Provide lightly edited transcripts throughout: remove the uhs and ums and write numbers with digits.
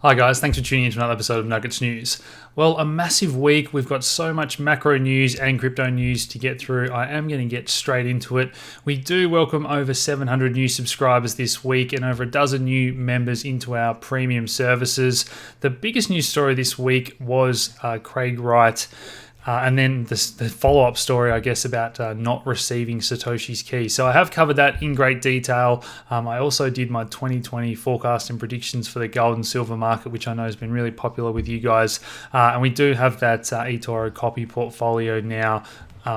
Hi guys, thanks for tuning in to another episode of Nuggets News. Well, a massive week. We've got so much macro news and crypto news to get through. I am going to get straight into it. We do welcome over 700 new subscribers this week and over a dozen new members into our premium services. The biggest news story this week was Craig Wright. And then the follow-up story, I guess, about not receiving Satoshi's key. So I have covered that in great detail. I also did my 2020 forecast and predictions for the gold and silver market, which I know has been really popular with you guys. And we do have that eToro copy portfolio now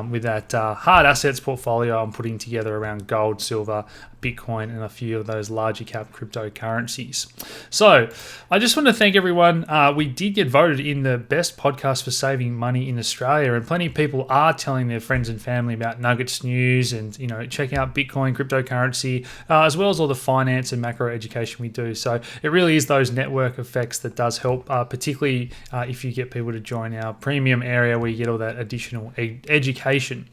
with that hard assets portfolio I'm putting together around gold, silver, Bitcoin, and a few of those larger cap cryptocurrencies. So I just want to thank everyone. We did get voted in the best podcast for saving money in Australia, and plenty of people are telling their friends and family about Nuggets News and check out Bitcoin, cryptocurrency, as well as all the finance and macro education we do. So it really is those network effects that does help, particularly if you get people to join our premium area where you get all that additional education.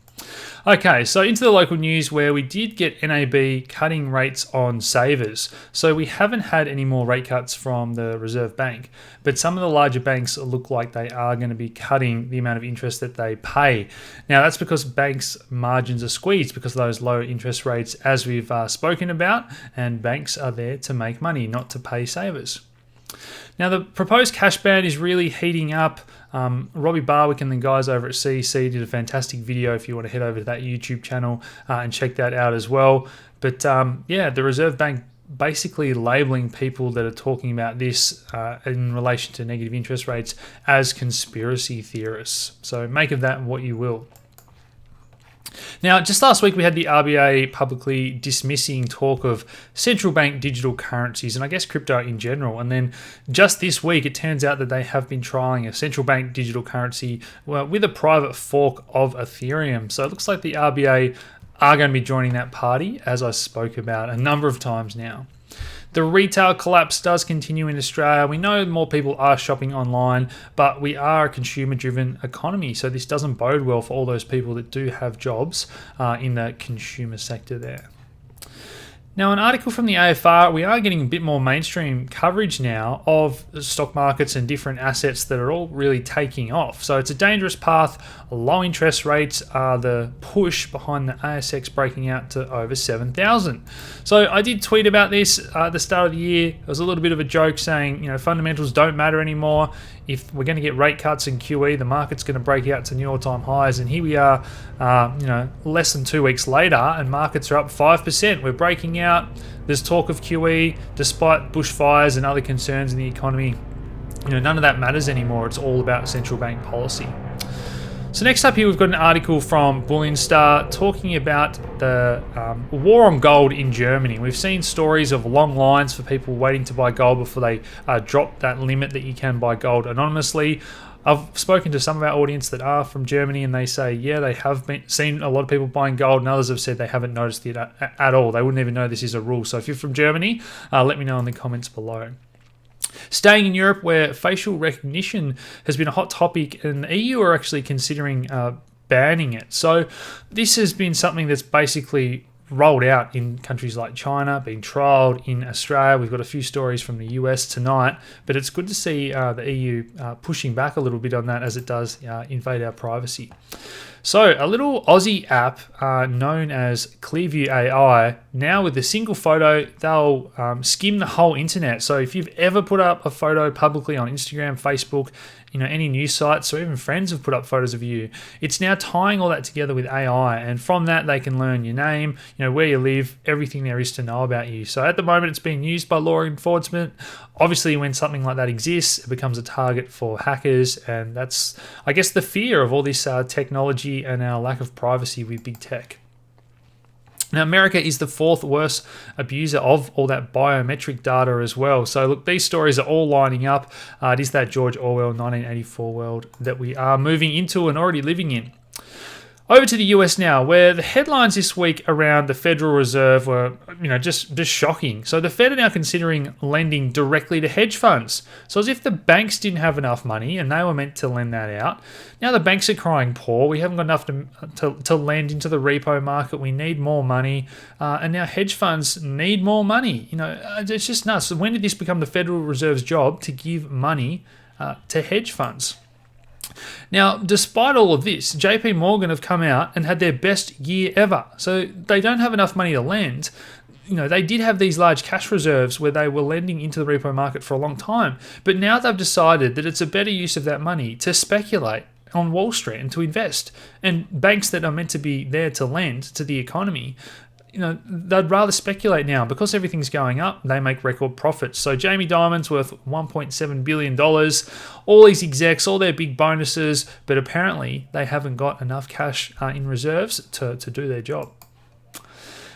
Okay, so into the local news where we did get NAB cutting rates on savers. So we haven't had any more rate cuts from the Reserve Bank, but some of the larger banks look like they are going to be cutting the amount of interest that they pay. Now that's because banks' margins are squeezed because of those low interest rates as we've spoken about, and banks are there to make money, not to pay savers. Now, the proposed cash ban is really heating up. Robbie Barwick and the guys over at CEC did a fantastic video if you want to head over to that YouTube channel and check that out as well. But the Reserve Bank basically labeling people that are talking about this in relation to negative interest rates as conspiracy theorists. So make of that what you will. Now, just last week, we had the RBA publicly dismissing talk of central bank digital currencies and I guess crypto in general. And then just this week, it turns out that they have been trialing a central bank digital currency with a private fork of Ethereum. So it looks like the RBA are going to be joining that party, as I spoke about a number of times now. The retail collapse does continue in Australia. We know more people are shopping online, but we are a consumer-driven economy, so this doesn't bode well for all those people that do have jobs in the consumer sector there. Now, an article from the AFR, we are getting a bit more mainstream coverage now of stock markets and different assets that are all really taking off. So it's a dangerous path. Low interest rates are the push behind the ASX breaking out to over 7,000. So I did tweet about this at the start of the year. It was a little bit of a joke saying, fundamentals don't matter anymore. If we're going to get rate cuts in QE, the market's going to break out to new all-time highs. And here we are, less than 2 weeks later, and markets are up 5%. We're breaking out. There's talk of QE, despite bushfires and other concerns in the economy. None of that matters anymore. It's all about central bank policy. So next up here, we've got an article from Bullion Star talking about the war on gold in Germany. We've seen stories of long lines for people waiting to buy gold before they drop that limit that you can buy gold anonymously. I've spoken to some of our audience that are from Germany, and they say, they have seen a lot of people buying gold, and others have said they haven't noticed it at all. They wouldn't even know this is a rule. So if you're from Germany, let me know in the comments below. Staying in Europe, where facial recognition has been a hot topic, and the EU are actually considering banning it. So this has been something that's basically rolled out in countries like China, being trialled in Australia. We've got a few stories from the US tonight, but it's good to see the EU pushing back a little bit on that as it does invade our privacy. So a little Aussie app known as Clearview AI, now with a single photo, they'll skim the whole internet. So if you've ever put up a photo publicly on Instagram, Facebook, any news sites, or even friends have put up photos of you, it's now tying all that together with AI. And from that, they can learn your name, where you live, everything there is to know about you. So at the moment, it's being used by law enforcement. Obviously, when something like that exists, it becomes a target for hackers. And that's, I guess, the fear of all this technology and our lack of privacy with big tech. Now, America is the fourth worst abuser of all that biometric data as well. So look, these stories are all lining up. It is that George Orwell 1984 world that we are moving into and already living in. Over to the US now, where the headlines this week around the Federal Reserve were, just shocking. So the Fed are now considering lending directly to hedge funds. So as if the banks didn't have enough money and they were meant to lend that out. Now the banks are crying poor. We haven't got enough to lend into the repo market. We need more money. And now hedge funds need more money. It's just nuts. So when did this become the Federal Reserve's job to give money to hedge funds? Now, despite all of this, JP Morgan have come out and had their best year ever. So they don't have enough money to lend. They did have these large cash reserves where they were lending into the repo market for a long time. But now they've decided that it's a better use of that money to speculate on Wall Street and to invest. And banks that are meant to be there to lend to the economy, they'd rather speculate now. Because everything's going up, they make record profits. So Jamie Dimon's worth $1.7 billion. All these execs, all their big bonuses, but apparently they haven't got enough cash in reserves to do their job.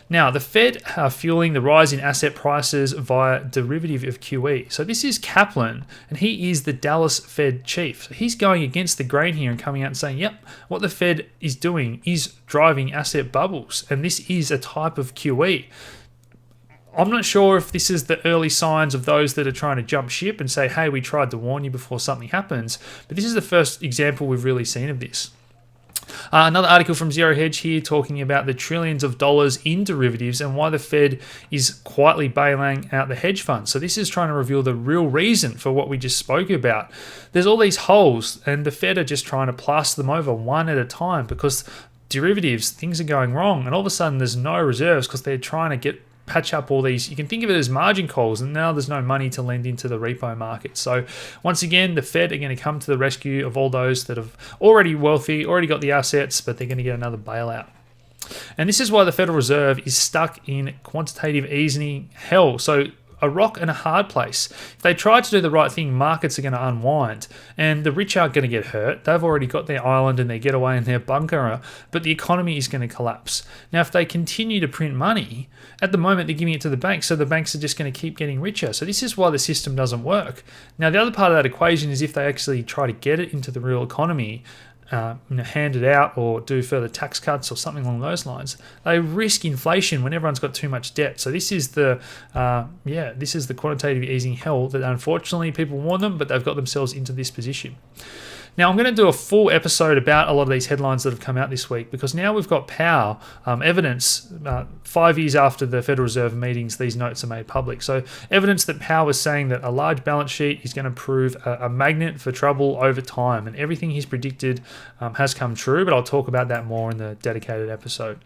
Now, the Fed are fueling the rise in asset prices via derivative of QE. So this is Kaplan, and he is the Dallas Fed chief. So he's going against the grain here and coming out and saying, yep, what the Fed is doing is driving asset bubbles, and this is a type of QE. I'm not sure if this is the early signs of those that are trying to jump ship and say, hey, we tried to warn you before something happens, but this is the first example we've really seen of this. Another article from Zero Hedge here talking about the trillions of dollars in derivatives and why the Fed is quietly bailing out the hedge funds. So this is trying to reveal the real reason for what we just spoke about. There's all these holes and the Fed are just trying to plaster them over one at a time because derivatives, things are going wrong, and all of a sudden there's no reserves because they're trying to patch up all these. You can think of it as margin calls, and now there's no money to lend into the repo market. So once again, the Fed are going to come to the rescue of all those that have already wealthy, already got the assets, but they're going to get another bailout. And this is why the Federal Reserve is stuck in quantitative easing hell. So a rock and a hard place. If they try to do the right thing, markets are going to unwind and the rich aren't going to get hurt. They've already got their island and their getaway and their bunker, but the economy is going to collapse. Now, if they continue to print money, at the moment they're giving it to the banks, so the banks are just going to keep getting richer. So this is why the system doesn't work. Now, the other part of that equation is if they actually try to get it into the real economy, hand it out or do further tax cuts or something along those lines, they risk inflation when everyone's got too much debt. So this is the quantitative easing hell that unfortunately people warn them, but they've got themselves into this position. Now, I'm going to do a full episode about a lot of these headlines that have come out this week because now we've got Powell evidence 5 years after the Federal Reserve meetings, these notes are made public. So evidence that Powell was saying that a large balance sheet is going to prove a magnet for trouble over time, and everything he's predicted has come true, but I'll talk about that more in the dedicated episode.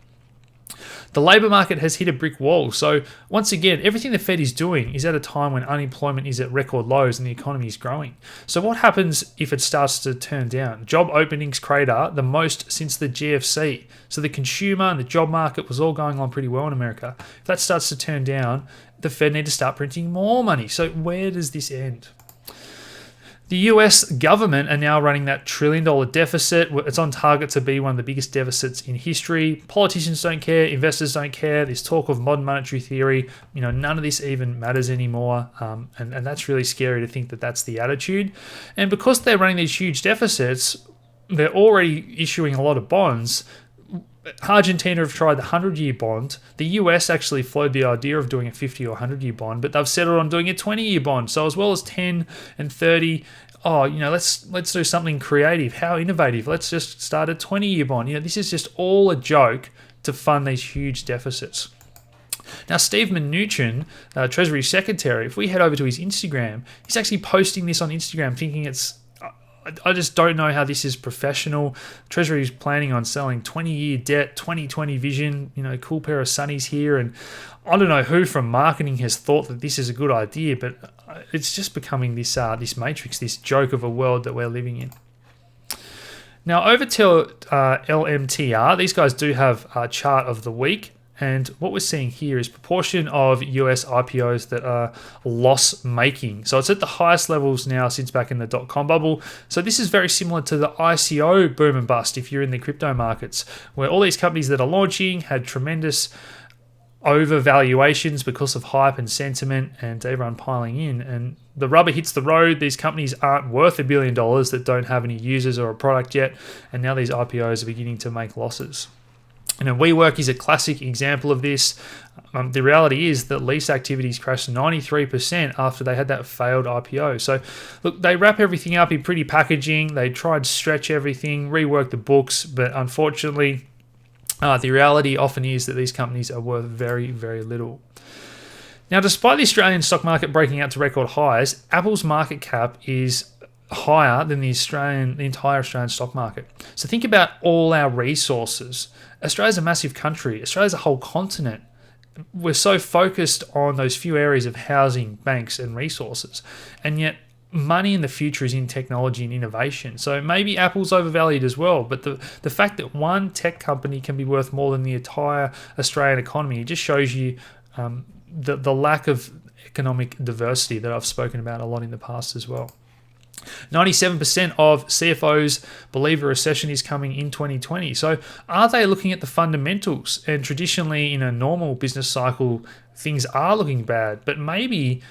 The labour market has hit a brick wall. So once again, everything the Fed is doing is at a time when unemployment is at record lows and the economy is growing. So what happens if it starts to turn down? Job openings crater the most since the GFC. So the consumer and the job market was all going on pretty well in America. If that starts to turn down, the Fed need to start printing more money. So where does this end? The US government are now running that $1 trillion deficit. It's on target to be one of the biggest deficits in history. Politicians don't care. Investors don't care. There's talk of modern monetary theory. None of this even matters anymore. And that's really scary to think that that's the attitude. And because they're running these huge deficits, they're already issuing a lot of bonds. Argentina have tried the 100-year bond. The US actually floated the idea of doing a 50 or 100-year bond, but they've settled on doing a 20-year bond. So as well as 10 and 30, let's do something creative. How innovative. Let's just start a 20-year bond. This is just all a joke to fund these huge deficits. Now, Steve Mnuchin, Treasury Secretary, if we head over to his Instagram, he's actually posting this on Instagram thinking I just don't know how this is professional. Treasury is planning on selling 20-year debt, 2020 vision, cool pair of sunnies here. And I don't know who from marketing has thought that this is a good idea, but it's just becoming this matrix, this joke of a world that we're living in. Now, over to LMTR, these guys do have a chart of the week. And what we're seeing here is proportion of US IPOs that are loss-making. So it's at the highest levels now since back in the dot-com bubble. So this is very similar to the ICO boom and bust if you're in the crypto markets, where all these companies that are launching had tremendous overvaluations because of hype and sentiment and everyone piling in. And the rubber hits the road. These companies aren't worth $1 billion that don't have any users or a product yet, and now these IPOs are beginning to make losses. And WeWork is a classic example of this. The reality is that lease activities crashed 93% after they had that failed IPO. So, look, they wrap everything up in pretty packaging. They try and stretch everything, rework the books, but unfortunately, the reality often is that these companies are worth very, very little. Now, despite the Australian stock market breaking out to record highs, Apple's market cap is higher than the entire Australian stock market. So think about all our resources. Australia's a massive country. Australia's a whole continent. We're so focused on those few areas of housing, banks, and resources. And yet, money in the future is in technology and innovation. So maybe Apple's overvalued as well. But the fact that one tech company can be worth more than the entire Australian economy, it just shows you the lack of economic diversity that I've spoken about a lot in the past as well. 97% of CFOs believe a recession is coming in 2020. So are they looking at the fundamentals? And traditionally in a normal business cycle, things are looking bad, but maybe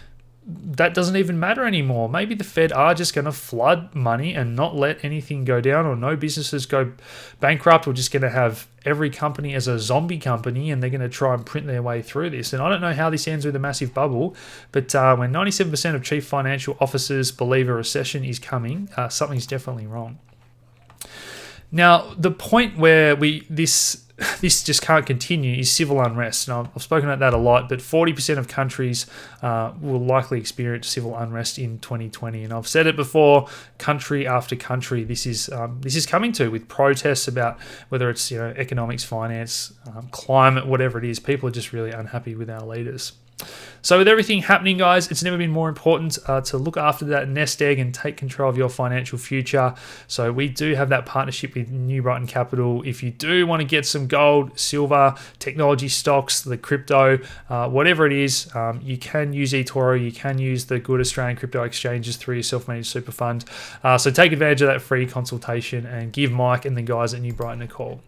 that doesn't even matter anymore. Maybe the Fed are just going to flood money and not let anything go down, or no businesses go bankrupt. We're just going to have every company as a zombie company, and they're going to try and print their way through this. And I don't know how this ends with a massive bubble, but when 97% of chief financial officers believe a recession is coming, something's definitely wrong. Now, the point where this just can't continue is civil unrest. And I've spoken about that a lot, but 40% of countries will likely experience civil unrest in 2020. And I've said it before, country after country, this is coming to, with protests about whether it's economics, finance, climate, whatever it is. People are just really unhappy with our leaders. So with everything happening, guys, it's never been more important to look after that nest egg and take control of your financial future. So we do have that partnership with Brighton Capital. If you do want to get some gold, silver, technology stocks, the crypto, whatever it is, you can use eToro. You can use the good Australian crypto exchanges through your self-managed super fund. So take advantage of that free consultation and give Mike and the guys at New Brighton a call.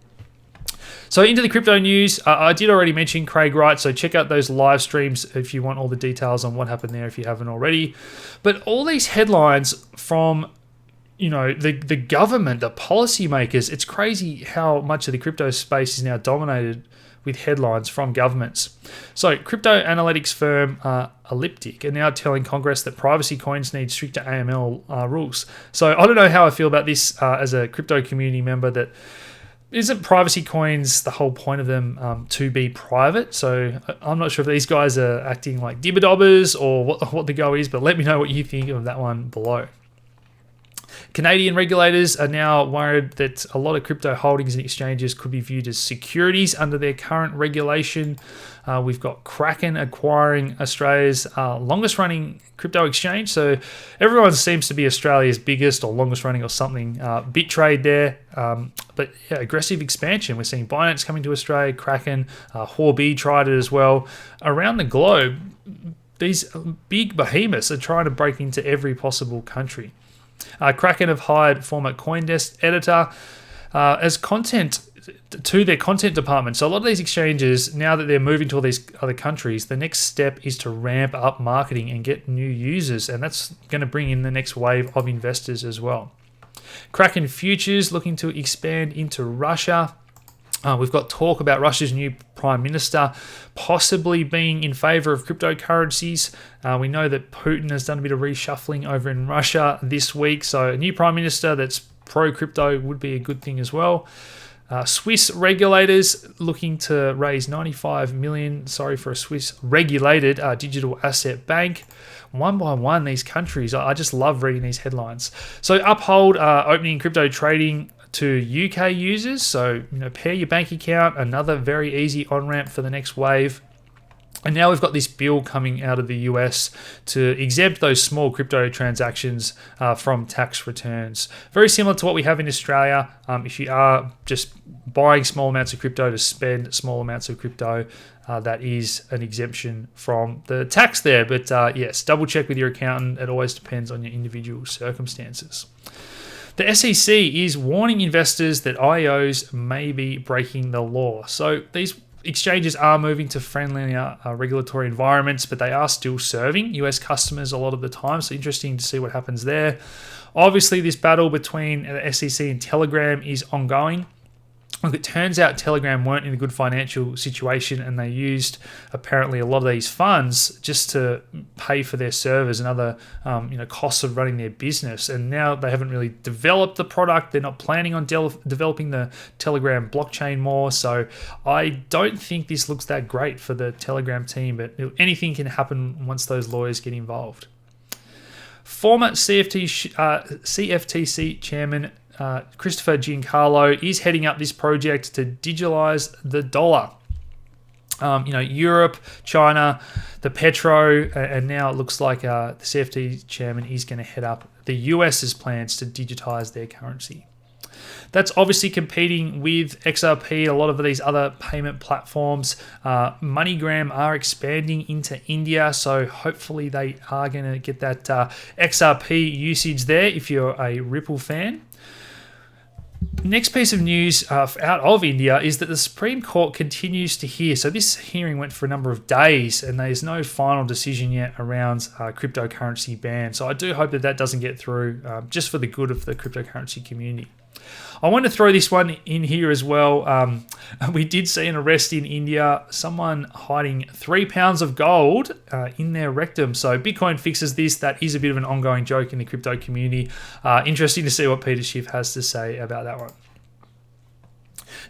So into the crypto news, I did already mention Craig Wright, so check out those live streams if you want all the details on what happened there if you haven't already. But all these headlines from the government, the policymakers, it's crazy how much of the crypto space is now dominated with headlines from governments. So crypto analytics firm Elliptic are now telling Congress that privacy coins need stricter AML rules. So I don't know how I feel about this as a crypto community member. That isn't privacy coins the whole point of them to be private? So I'm not sure if these guys are acting like dibber-dobbers or what the go is, but let me know what you think of that one below. Canadian regulators are now worried that a lot of crypto holdings and exchanges could be viewed as securities under their current regulation. We've got Kraken acquiring Australia's longest running crypto exchange. So everyone seems to be Australia's biggest or longest running or something. BitTrade there. But yeah, aggressive expansion. We're seeing Binance coming to Australia, Kraken, Huobi tried it as well. Around the globe, these big behemoths are trying to break into every possible country. Kraken have hired former CoinDesk editor as content to their content department. So a lot of these exchanges, now that they're moving to all these other countries, the next step is to ramp up marketing and get new users, and that's going to bring in the next wave of investors as well. Kraken Futures looking to expand into Russia. We've got talk about Russia's new prime minister possibly being in favor of cryptocurrencies. We know that Putin has done a bit of reshuffling over in Russia this week, so a new prime minister that's pro-crypto would be a good thing as well. Swiss regulators looking to raise 95 million, for a Swiss regulated digital asset bank. One by one, these countries, I just love reading these headlines. So uphold opening crypto trading to UK users. So, pair your bank account, another very easy on-ramp for the next wave. And now we've got this bill coming out of the US to exempt those small crypto transactions from tax returns. Very similar to what we have in Australia. If you are just buying small amounts of crypto to spend small amounts of crypto, that is an exemption from the tax there. But yes, double check with your accountant. It always depends on your individual circumstances. The SEC is warning investors that IOs may be breaking the law. So these exchanges are moving to friendlier regulatory environments, but they are still serving US customers a lot of the time. So interesting to see what happens there. Obviously, this battle between the SEC and Telegram is ongoing. Look, it turns out Telegram weren't in a good financial situation, and they used apparently a lot of these funds just to pay for their servers and other costs of running their business. And now they haven't really developed the product. They're not planning on developing the Telegram blockchain more. So I don't think this looks that great for the Telegram team, but anything can happen once those lawyers get involved. Former CFTC chairman Christopher Giancarlo is heading up this project to digitalize the dollar. Europe, China, the petro, and now it looks like the CFTC chairman is going to head up the US's plans to digitize their currency. That's obviously competing with XRP, a lot of these other payment platforms. MoneyGram are expanding into India, so hopefully they are going to get that XRP usage there if you're a Ripple fan. Next piece of news out of India is that the Supreme Court continues to hear. So this hearing went for a number of days, and there's no final decision yet around cryptocurrency ban. So I do hope that doesn't get through, just for the good of the cryptocurrency community. I want to throw this one in here as well. We did see an arrest in India, someone hiding 3 pounds of gold in their rectum. So Bitcoin fixes this. That is a bit of an ongoing joke in the crypto community. Interesting to see what Peter Schiff has to say about that one.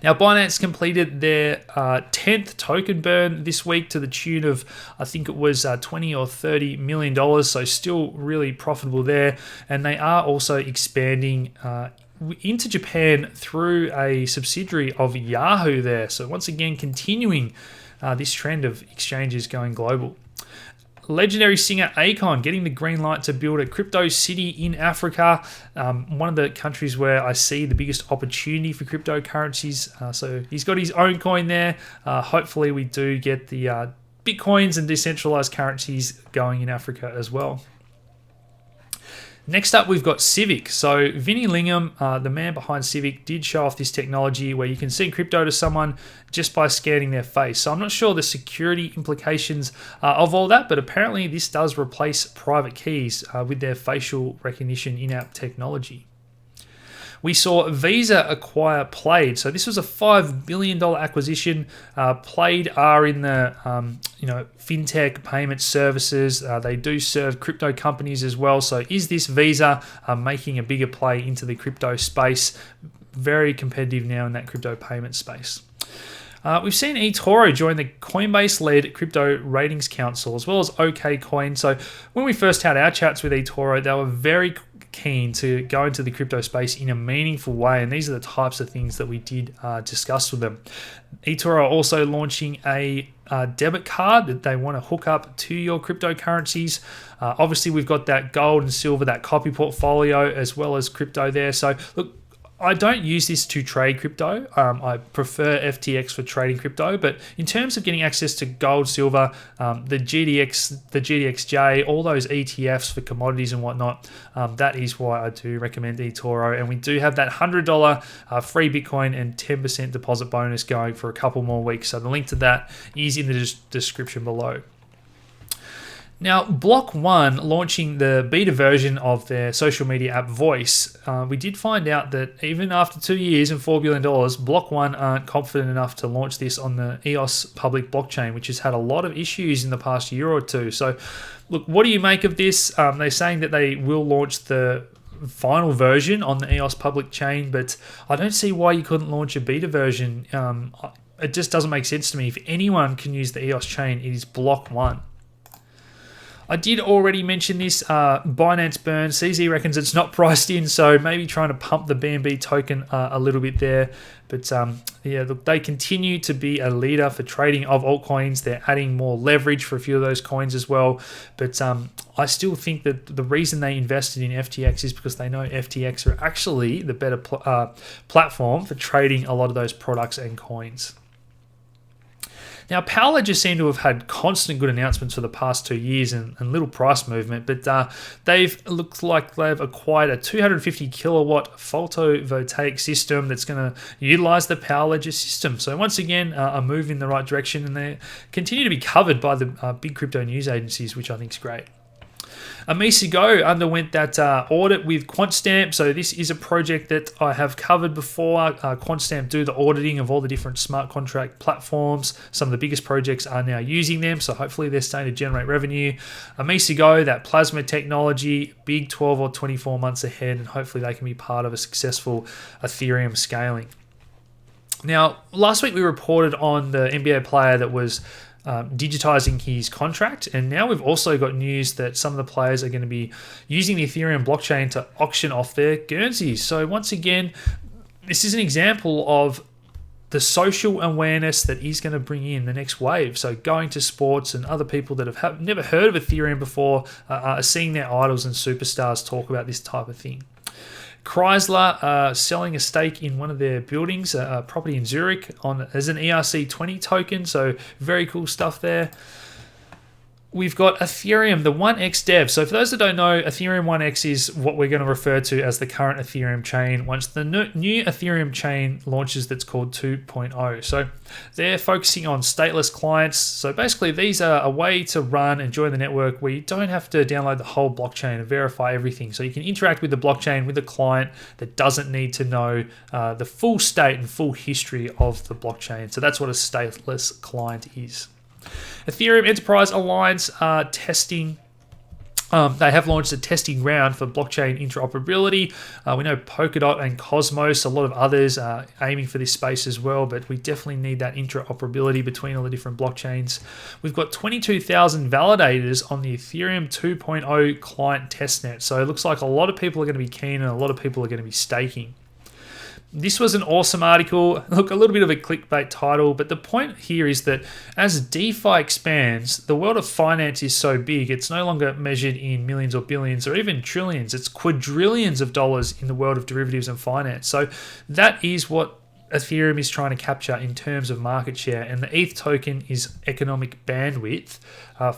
Now, Binance completed their 10th token burn this week to the tune of, I think it was $20 or $30 million. So still really profitable there. And they are also expanding into Japan through a subsidiary of Yahoo there. So once again, continuing this trend of exchanges going global. Legendary singer Akon getting the green light to build a crypto city in Africa, one of the countries where I see the biggest opportunity for cryptocurrencies. So he's got his own coin there. Hopefully we do get the Bitcoins and decentralized currencies going in Africa as well. Next up, we've got Civic. So Vinny Lingham, the man behind Civic, did show off this technology where you can send crypto to someone just by scanning their face. So I'm not sure the security implications of all that, but apparently this does replace private keys with their facial recognition in-app technology. We saw Visa acquire Plaid. So this was a $5 billion acquisition. Plaid are in the fintech payment services. They do serve crypto companies as well. So is this Visa making a bigger play into the crypto space? Very competitive now in that crypto payment space. We've seen eToro join the Coinbase-led Crypto Ratings Council, as well as OKCoin. So when we first had our chats with eToro, they were very keen to go into the crypto space in a meaningful way, and these are the types of things that we did discuss with them. eToro are also launching a debit card that they want to hook up to your cryptocurrencies. Obviously, we've got that gold and silver, that copy portfolio, as well as crypto there. So look, I don't use this to trade crypto. I prefer FTX for trading crypto, but in terms of getting access to gold, silver, the GDX, the GDXJ, all those ETFs for commodities and whatnot, that is why I do recommend eToro. And we do have that $100 free Bitcoin and 10% deposit bonus going for a couple more weeks. So the link to that is in the description below. Now, Block One launching the beta version of their social media app Voice, we did find out that even after 2 years and $4 billion, Block One aren't confident enough to launch this on the EOS public blockchain, which has had a lot of issues in the past year or two. So, look, what do you make of this? They're saying that they will launch the final version on the EOS public chain, but I don't see why you couldn't launch a beta version. It just doesn't make sense to me. If anyone can use the EOS chain, it is Block One. I did already mention this, Binance burn. CZ reckons it's not priced in, so maybe trying to pump the BNB token a little bit there. But yeah, look, they continue to be a leader for trading of altcoins. They're adding more leverage for a few of those coins as well. But I still think that the reason they invested in FTX is because they know FTX are actually the better platform for trading a lot of those products and coins. Now, Power Ledger seem to have had constant good announcements for the past 2 years and little price movement, but looks like they've acquired a 250 kilowatt photovoltaic system that's going to utilize the Power Ledger system. So once again, a move in the right direction, and they continue to be covered by the big crypto news agencies, which I think is great. Amici underwent that audit with QuantStamp. So this is a project that I have covered before. QuantStamp do the auditing of all the different smart contract platforms. Some of the biggest projects are now using them, so hopefully they're starting to generate revenue. Amici, that plasma technology, big 12 or 24 months ahead, and hopefully they can be part of a successful Ethereum scaling. Now, last week we reported on the NBA player that was digitizing his contract, and now we've also got news that some of the players are going to be using the Ethereum blockchain to auction off their currencies. So once again, this is an example of the social awareness that is going to bring in the next wave. So going to sports, and other people that have never heard of Ethereum before are seeing their idols and superstars talk about this type of thing. Chrysler selling a stake in one of their buildings, a property in Zurich, as an ERC20 token. So very cool stuff there. We've got Ethereum, the 1x dev. So for those that don't know, Ethereum 1x is what we're going to refer to as the current Ethereum chain once the new Ethereum chain launches, that's called 2.0. So they're focusing on stateless clients. So basically these are a way to run and join the network where you don't have to download the whole blockchain and verify everything. So you can interact with the blockchain with a client that doesn't need to know the full state and full history of the blockchain. So that's what a stateless client is. Ethereum Enterprise Alliance are testing. They have launched a testing ground for blockchain interoperability. We know Polkadot and Cosmos, a lot of others are aiming for this space as well, but we definitely need that interoperability between all the different blockchains. We've got 22,000 validators on the Ethereum 2.0 client testnet. So it looks like a lot of people are going to be keen and a lot of people are going to be staking. This was an awesome article. Look, a little bit of a clickbait title, but the point here is that as DeFi expands, the world of finance is so big, it's no longer measured in millions or billions or even trillions. It's quadrillions of dollars in the world of derivatives and finance. So that is what Ethereum is trying to capture in terms of market share, and the ETH token is economic bandwidth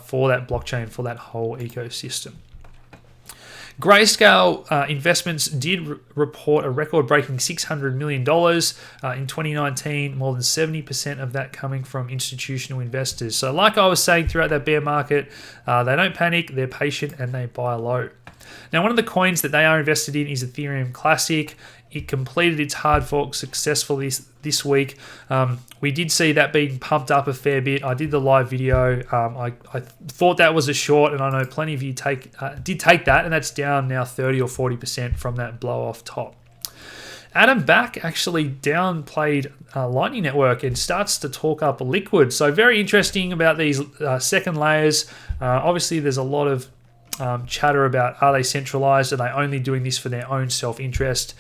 for that blockchain, for that whole ecosystem. Grayscale Investments did report a record-breaking $600 million in 2019, more than 70% of that coming from institutional investors. So like I was saying throughout that bear market, they don't panic, they're patient, and they buy low. Now, one of the coins that they are invested in is Ethereum Classic. It completed its hard fork successfully this week. We did see that being pumped up a fair bit. I did the live video. I thought that was a short, and I know plenty of you did take that, and that's down now 30 or 40% from that blow off top. Adam Back actually downplayed Lightning Network and starts to talk up Liquid. So very interesting about these second layers. Obviously, there's a lot of chatter about, are they centralized? Are they only doing this for their own self-interest?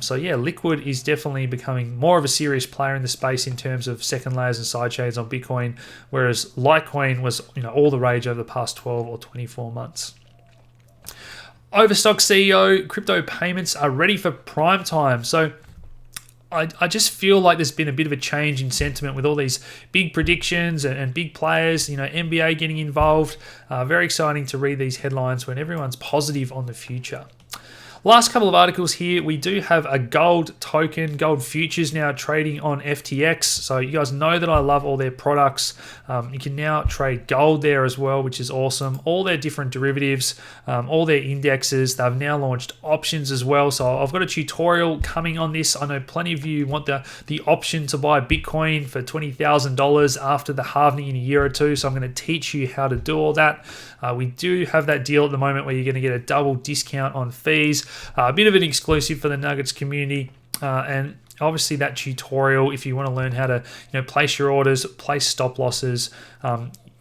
So yeah, Liquid is definitely becoming more of a serious player in the space in terms of second layers and sidechains on Bitcoin, whereas Litecoin was all the rage over the past 12 or 24 months. Overstock CEO, crypto payments are ready for prime time. So I just feel like there's been a bit of a change in sentiment with all these big predictions and big players, NBA getting involved. Very exciting to read these headlines when everyone's positive on the future. Last couple of articles here, we do have a gold token, gold futures now trading on FTX. So you guys know that I love all their products. You can now trade gold there as well, which is awesome. All their different derivatives, all their indexes. They've now launched options as well. So I've got a tutorial coming on this. I know plenty of you want the option to buy Bitcoin for $20,000 after the halving in a year or two. So I'm going to teach you how to do all that. We do have that deal at the moment where you're going to get a double discount on fees. A bit of an exclusive for the Nuggets community, and obviously that tutorial, if you want to learn how to place your orders, place stop losses,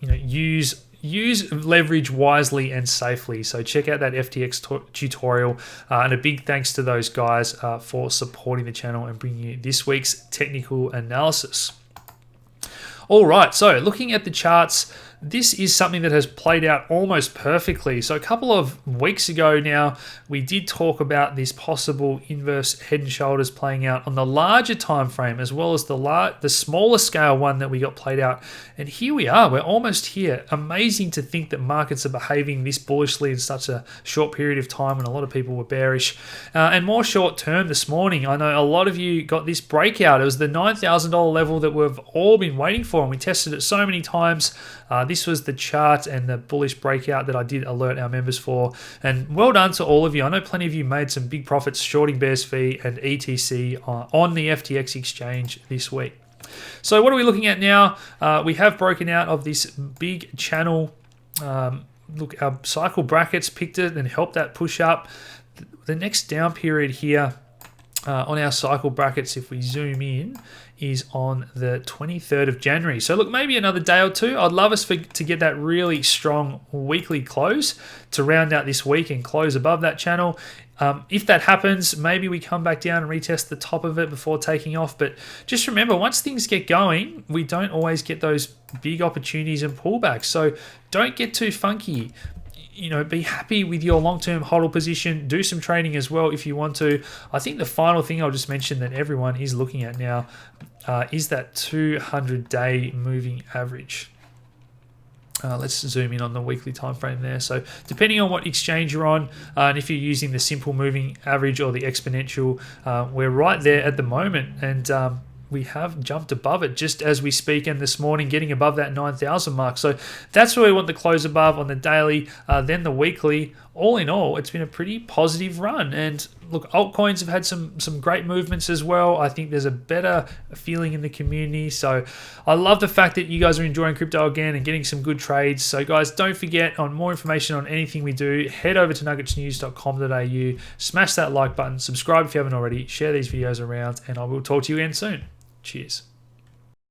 use leverage wisely and safely. So check out that FTX tutorial, and a big thanks to those guys for supporting the channel and bringing you this week's technical analysis. All right, so looking at the charts, this is something that has played out almost perfectly. So a couple of weeks ago now, we did talk about this possible inverse head and shoulders playing out on the larger time frame, as well as the smaller scale one that we got played out. And here we are, we're almost here. Amazing to think that markets are behaving this bullishly in such a short period of time when a lot of people were bearish. And more short term this morning, I know a lot of you got this breakout. It was the $9,000 level that we've all been waiting for, and we tested it so many times. This was the chart and the bullish breakout that I did alert our members for. And well done to all of you. I know plenty of you made some big profits shorting Bears Fee and ETC on the FTX exchange this week. So what are we looking at now? We have broken out of this big channel. Look, our cycle brackets picked it and helped that push up. The next down period here on our cycle brackets, if we zoom in, is on the 23rd of January. So look, maybe another day or two. I'd love us to get that really strong weekly close to round out this week and close above that channel. If that happens, maybe we come back down and retest the top of it before taking off. But just remember, once things get going, we don't always get those big opportunities and pullbacks. So don't get too funky. Be happy with your long-term hodl position. Do some trading as well if you want to. I think the final thing I'll just mention that everyone is looking at now is that 200-day moving average. Let's zoom in on the weekly time frame there. So depending on what exchange you're on, and if you're using the simple moving average or the exponential, we're right there at the moment. And we have jumped above it just as we speak, and this morning getting above that 9,000 mark. So that's where we want the close above on the daily, then the weekly. All in all, it's been a pretty positive run. And look, altcoins have had some great movements as well. I think there's a better feeling in the community. So I love the fact that you guys are enjoying crypto again and getting some good trades. So guys, don't forget, on more information on anything we do, head over to nuggetsnews.com.au, smash that like button, subscribe if you haven't already, share these videos around, and I will talk to you again soon. Cheers.